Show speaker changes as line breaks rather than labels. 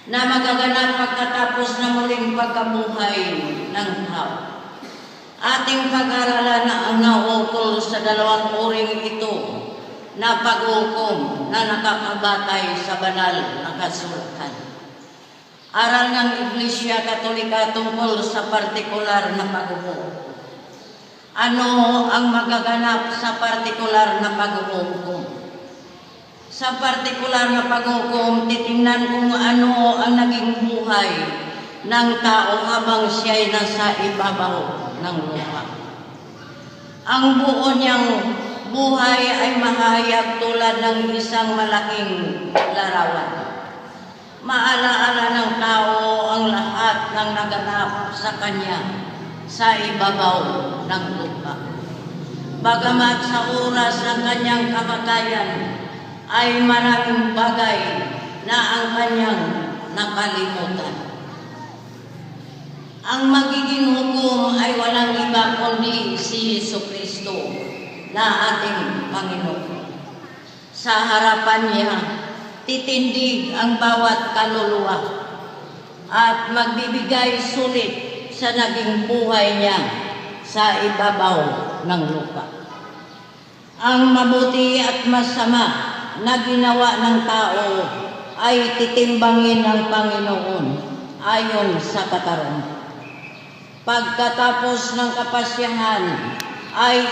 na magaganap pagkatapos ng muling pagkabuhay ng tao. Ating pag-aralan na ang naukol sa dalawang uring ito na pag-uukom na nakakabatay sa banal na kasulatan. Aral ng Iglesia Katolika tungkol sa partikular na pag-uukom. Ano ang magaganap sa partikular na pag-uukom? Sa partikular na pag-uukom, titingnan kung ano ang naging buhay ng tao habang siya'y nasa ibabaw ng lupa. Ang buo niyang buhay ay mahayag tulad ng isang malaking larawan. Maalaala ng tao ang lahat ng naganap sa kanya sa ibabaw ng lupa. Bagamat sa oras ng kanyang kamatayan ay maraming bagay na ang kanyang nakalimutan. Ang magiging hukom ay walang iba kundi si Jesucristo na ating Panginoon. Sa harapan niya, titindig ang bawat kaluluwa at magbibigay sulit sa naging buhay niya sa ibabaw ng lupa. Ang mabuti at masama na ginawa ng tao ay titimbangin ng Panginoon ayon sa katarungan. Pagkatapos ng kapasyahan ay